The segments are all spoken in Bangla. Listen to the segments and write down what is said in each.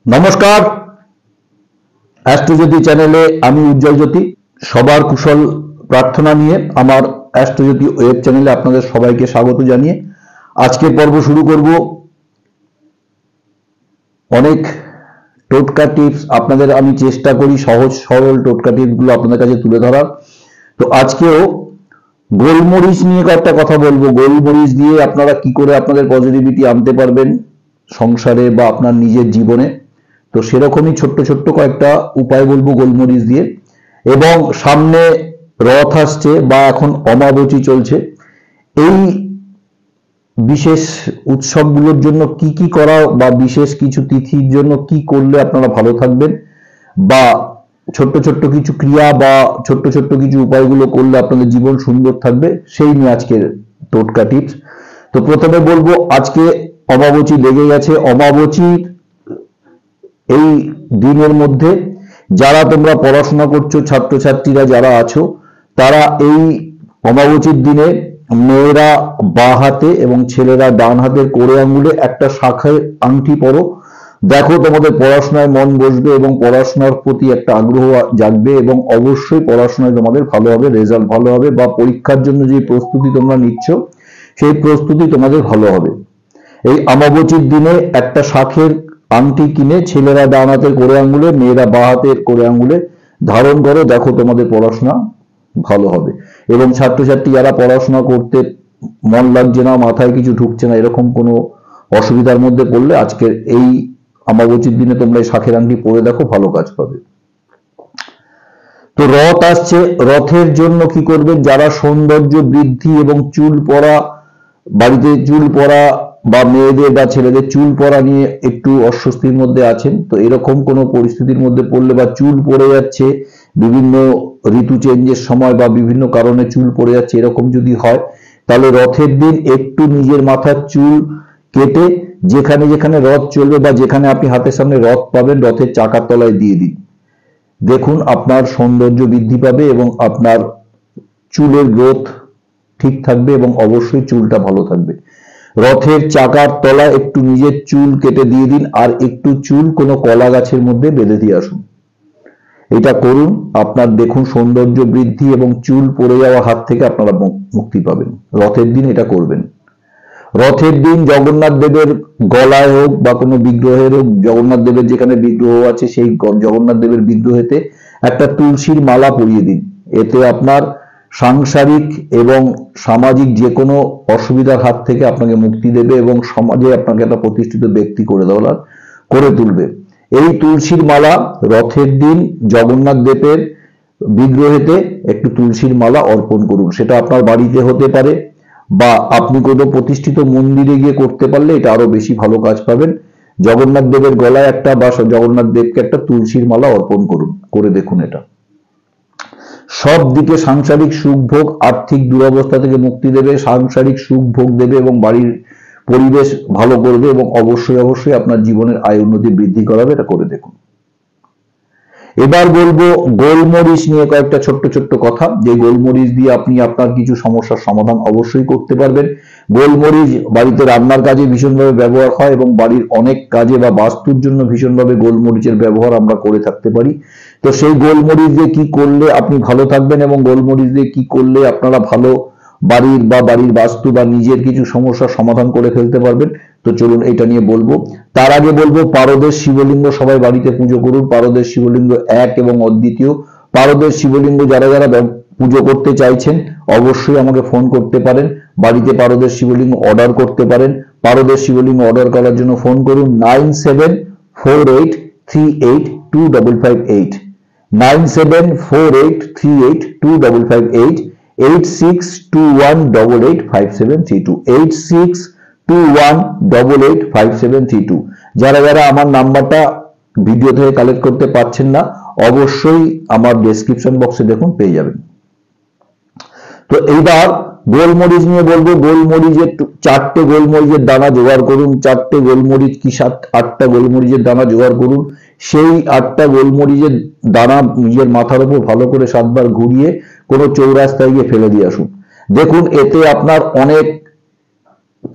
নমস্কার, অ্যাস্ট্রোজ্যোতি চ্যানেলে আমি উজ্জ্বল জ্যোতি সবার কুশল প্রার্থনা নিয়ে আমার অ্যাস্ট্রোজ্যোতি ওয়েব চ্যানেলে আপনাদের সবাইকে স্বাগত জানিয়ে আজকের পর্ব শুরু করব। অনেক টোটকা টিপস আপনাদের আমি চেষ্টা করি সহজ সরল টোটকা টিপসগুলো আপনাদের কাছে তুলে ধরার। তো আজকেও গোলমরিচ নিয়ে কয়েকটা কথা বলবো। গোলমরিচ দিয়ে আপনারা কি করে আপনাদের পজিটিভিটি আনতে পারবেন সংসারে বা আপনার নিজের জীবনে। তো সেরকমই ছোট্ট ছোট্ট কয়েকটা উপায় বলবো গোলমরিচ দিয়ে। এবং সামনে রথ আসছে বা এখন অমাবস্যা চলছে, এই বিশেষ উৎসবগুলোর জন্য কি কি করা বা বিশেষ কিছু তিথির জন্য কি করলে আপনারা ভালো থাকবেন বা ছোট্ট ছোট্ট কিছু ক্রিয়া বা ছোট্ট ছোট্ট কিছু উপায়গুলো করলে আপনাদের জীবন সুন্দর থাকবে, সেই নিয়ে আজকের টোটকা টিপস। তো প্রথমে বলবো, আজকে অমাবস্যা লেগে গেছে। অমাবস্যার এই দিনের মধ্যে যারা তোমরা পড়াশোনা করছো, ছাত্রছাত্রীরা যারা আছো, তারা এই অমাবস্যার দিনে মেয়েরা বাঁ হাতে এবং ছেলেরা ডান হাতের কোড়ে আঙুলে একটা শাখায় আংটি পরো। দেখো তোমাদের পড়াশোনায় মন বসবে এবং পড়াশোনার প্রতি একটা আগ্রহ জাগবে এবং অবশ্যই পড়াশোনায় তোমাদের ভালো হবে, রেজাল্ট ভালো হবে বা পরীক্ষার জন্য যে প্রস্তুতি তোমরা নিচ্ছ সেই প্রস্তুতি তোমাদের ভালো হবে। এই অমাবস্যার দিনে একটা শাখের আংটি কিনে ছেলেরা ডান হাতের কোড়ে আঙুলে, মেয়েরা বাঁ হাতের কোড়ে আঙুলে ধারণ করো। দেখো তোমাদের পড়াশোনা ভালো হবে। এবং ছাত্রছাত্রী যারা পড়াশোনা করতে মন লাগছে না, মাথায় কিছু ঢুকছে না, এরকম কোনো অসুবিধার মধ্যে পড়লে আজকের এই অমাবস্যার দিনে তোমরা এই শাখের আংটি পরে দেখো, ভালো কাজ পাবে। তো রথ আসছে, রথের জন্য কি করবেন? যারা সৌন্দর্য বৃদ্ধি এবং চুল পড়া, বাড়িতে চুল পড়া বা মেয়েদের বা ছেলেদের চুল পড়া নিয়ে একটু অস্বস্তির মধ্যে আছেন, তো এরকম কোনো পরিস্থিতির মধ্যে পড়লে বা চুল পড়ে যাচ্ছে বিভিন্ন ঋতু চেঞ্জের সময় বা বিভিন্ন কারণে চুল পড়ে যাচ্ছে, এরকম যদি হয় তাহলে রথের দিন একটু নিজের মাথার চুল কেটে যেখানে যেখানে রথ চলবে বা যেখানে আপনি হাতের সামনে রথ পাবেন রথের চাকার তলায় দিয়ে দিন। দেখুন আপনার সৌন্দর্য বৃদ্ধি পাবে এবং আপনার চুলের গ্রোথ ঠিক থাকবে এবং অবশ্যই চুলটা ভালো থাকবে। রথের চাকার তলায় একটু নিজের চুল কেটে দিয়ে দিন আর একটু চুল কোনো কলা গাছের মধ্যে বেঁধে দিয়ে আসুন। এটা করুন, আপনার দেখুন সৌন্দর্য বৃদ্ধি এবং চুল পড়ে যাওয়া হাত থেকে আপনারা মুক্তি পাবেন। রথের দিন এটা করবেন। রথের দিন জগন্নাথ দেবের গলায় হোক বা কোনো বিগ্রহের হোক, জগন্নাথ দেবের যেখানে বিগ্রহ আছে সেই জগন্নাথ দেবের বিগ্রহেতে একটা তুলসীর মালা পরিয়ে দিন। এতে আপনার সাংসারিক এবং সামাজিক যে কোনো অসুবিধার হাত থেকে আপনাকে মুক্তি দেবে এবং সমাজে আপনাকে একটা প্রতিষ্ঠিত ব্যক্তি করে তুলবে। এই তুলসীর মালা রথের দিন জগন্নাথ দেবের বিগ্রহেতে একটু তুলসীর মালা অর্পণ করুন। সেটা আপনার বাড়িতে হতে পারে বা আপনি কোনো প্রতিষ্ঠিত মন্দিরে গিয়ে করতে পারলে এটা আরো বেশি ভালো কাজ পাবেন। জগন্নাথ দেবের গলায় একটা বা জগন্নাথ দেবকে একটা তুলসীর মালা অর্পণ করুন, করে দেখুন। এটা সব দিকে সাংসারিক সুখ ভোগ, আর্থিক দুরবস্থা থেকে মুক্তি দেবে, সাংসারিক সুখ ভোগ দেবে এবং বাড়ির পরিবেশ ভালো করবে এবং অবশ্যই অবশ্যই আপনার জীবনের আয় উন্নতি বৃদ্ধি করাবে। এটা করে দেখুন। এবার বলবো গোলমরিচ নিয়ে কয়েকটা ছোট্ট ছোট্ট কথা, যে গোলমরিচ দিয়ে আপনি আপনার কিছু সমস্যার সমাধান অবশ্যই করতে পারবেন। গোলমরিচ বাড়িতে রান্নার কাজে ভীষণভাবে ব্যবহার হয় এবং বাড়ির অনেক কাজে বা বাস্তুর জন্য ভীষণভাবে গোলমরিচের ব্যবহার আমরা করে থাকতে পারি। তো সেই গোলমরিচ দিয়ে কি করলে আপনি ভালো থাকবেন এবং গোলমরিচ দিয়ে কি করলে আপনারা ভালো বাড়ির বাস্তু বা নিজের কিছু সমস্যার সমাধান করে ফেলতে পারবেন, তো চলুন এটা নিয়ে বলবো। তার আগে বলবো, পারদের শিবলিঙ্গ সবাই বাড়িতে পুজো করুন। পারদের শিবলিঙ্গ এক এবং অদ্বিতীয়। পারদের শিবলিঙ্গ যারা যারা পুজো করতে চাইছেন অবশ্যই আমাকে ফোন করতে পারেন, বাড়িতে পারদের শিবলিঙ্গ অর্ডার করতে পারেন। পারদের শিবলিঙ্গ অর্ডার করার জন্য ফোন করুন 9748382558, 9748382558, 8621885732, 8621885732। যারা যারা আমার নাম্বারটা ভিডিও থেকে কালেক্ট করতে পারছেন না অবশ্যই আমার ডেসক্রিপশন বক্সে দেখুন, পেয়ে যাবেন। তো এইবার গোলমরিচ নিয়ে বলবো। গোলমরিচের 4টে গোলমরিচের দানা জোগাড় করুন। 4টে গোলমরিচ কি 8টা গোলমরিচের দানা জোগাড় করুন। সেই 8টা গোলমরিচের দানা নিজের মাথার উপর ভালো করে 7বার ঘুরিয়ে কোনো চৌরাস্তায় গিয়ে ফেলে দিয়ে আসুন। দেখুন এতে আপনার অনেক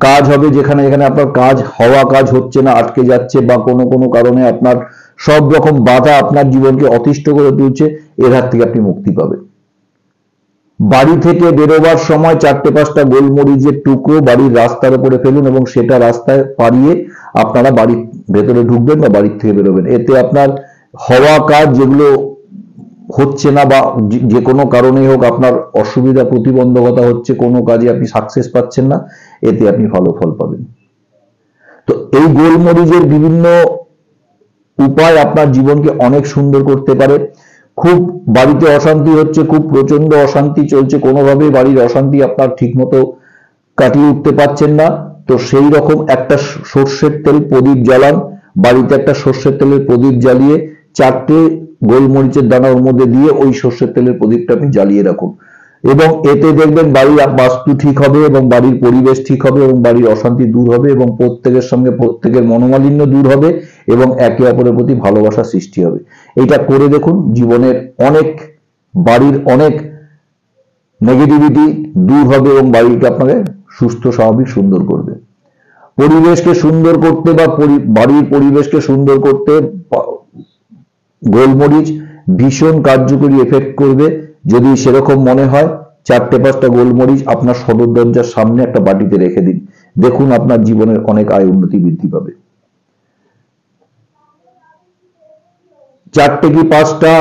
কাজ হবে যেখানে যেখানে আপনার কাজ হচ্ছে না, আটকে যাচ্ছে, বা কোনো কোনো কারণে আপনার সব রকম বাধা আপনার জীবনকে অতিষ্ঠ করে তুলছে, এর হাত থেকে আপনি মুক্তি পাবেন। বাড়ি থেকে বেরোবার সময় 4-5টা গোলমরিচের টুকরো বাড়ির রাস্তার উপরে ফেলুন এবং সেটা রাস্তায় পাড়িয়ে আপনারা বাড়ির ভেতরে ঢুকবেন বা বাড়ির থেকে বেরোবেন। এতে আপনার হওয়া কাজ যেগুলো হচ্ছে না বা যে কোনো কারণেই হোক আপনার অসুবিধা, প্রতিবন্ধকতা হচ্ছে, কোনো কাজে আপনি সাকসেস পাচ্ছেন না, এতে আপনি ভালো ফল পাবেন। তো এই গোলমরিচের বিভিন্ন উপায় আপনার জীবনকে অনেক সুন্দর করতে পারে। খুব বাড়িতে অশান্তি হচ্ছে, খুব প্রচন্ড অশান্তি চলছে, কোনোভাবেই বাড়ির অশান্তি আপনার ঠিক মতো কাটিয়ে উঠতে পারছেন না, তো সেই রকম একটা সর্ষের তেল প্রদীপ জ্বালান। বাড়িতে একটা সর্ষের তেলের প্রদীপ জ্বালিয়ে 4টে গোলমরিচের দানা ওর মধ্যে দিয়ে ওই সর্ষের তেলের প্রদীপটা আপনি জ্বালিয়ে রাখুন, এবং এতে দেখবেন বাড়ির বাস্তু ঠিক হবে এবং বাড়ির পরিবেশ ঠিক হবে এবং বাড়ির অশান্তি দূর হবে এবং প্রত্যেকের সঙ্গে প্রত্যেকের মনোমালিন্য দূর হবে এবং একে অপরের প্রতি ভালোবাসা সৃষ্টি হবে। এটা করে দেখুন, জীবনের বাড়ির অনেক নেগেটিভিটি দূর হবে এবং বাড়িকে আপনাকে সুস্থ, স্বাভাবিক, সুন্দর করবে। পরিবেশকে সুন্দর করতে বা বাড়ির পরিবেশকে সুন্দর করতে গোলমরিচ ভীষণ কার্যকরী এফেক্ট করবে। যদি সেরকম মনে হয়, 4-5টা গোলমরিচ আপনার সদর দরজার সামনে একটা বাটিতে রেখে দিন, দেখুন আপনার জীবনের অনেক আয় উন্নতি বৃদ্ধি পাবে। 4টে কি 5টা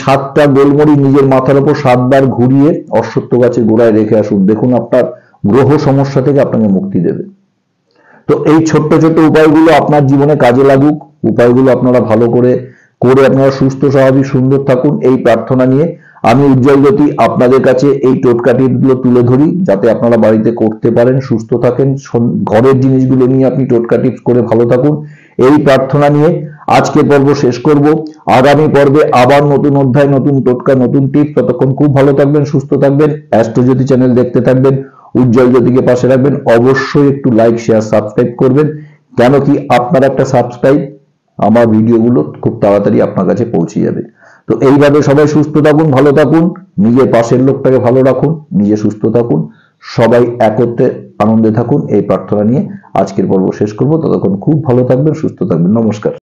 7টা গোলমরিচ নিজের মাথার উপর 7বার ঘুরিয়ে অশ্বত্থ গাছের গোড়ায় রেখে আসুন, দেখুন আপনার গ্রহ সমস্যা থেকে আপনাকে মুক্তি দেবে। তো এই ছোট্ট ছোট্ট উপায়গুলো আপনার জীবনে কাজে লাগুক, উপায়গুলো আপনারা ভালো করে আপনারা সুস্থ, স্বাভাবিক, সুন্দর থাকুন, এই প্রার্থনা নিয়ে আমি উজ্জ্বল জ্যোতি আপনাদের কাছে এই টোটকা টিপসগুলো তুলে ধরি, যাতে আপনারা বাড়িতে করতে পারেন, সুস্থ থাকেন, ঘরের জিনিসগুলো নিয়ে আপনি টোটকা টিপস করে ভালো থাকুন, এই প্রার্থনা নিয়ে আজকে পর্ব শেষ করব। আগামী পর্বে আবার নতুন অধ্যায়, নতুন টোটকা, নতুন টিপস। ততক্ষণ খুব ভালো থাকবেন, সুস্থ থাকবেন, অ্যাস্ট্রোজ্যোতি চ্যানেল দেখতে থাকবেন, উজ্জ্বল জ্যোতিকে পাশে রাখবেন, অবশ্যই একটু লাইক, শেয়ার, সাবস্ক্রাইব করবেন, কেন কি আপনার একটা সাবস্ক্রাইব আমার ভিডিওগুলো খুব তাড়াতাড়ি আপনার কাছে পৌঁছে যাবে। তো এইভাবে সবাই সুস্থ থাকুন, ভালো থাকুন, নিজের পাশের লোকটাকে ভালো রাখুন, নিজে সুস্থ থাকুন, সবাই একত্রে আনন্দে থাকুন, এই প্রার্থনা নিয়ে আজকের পর্ব শেষ করব। ততক্ষণ খুব ভালো থাকবেন, সুস্থ থাকবেন, নমস্কার।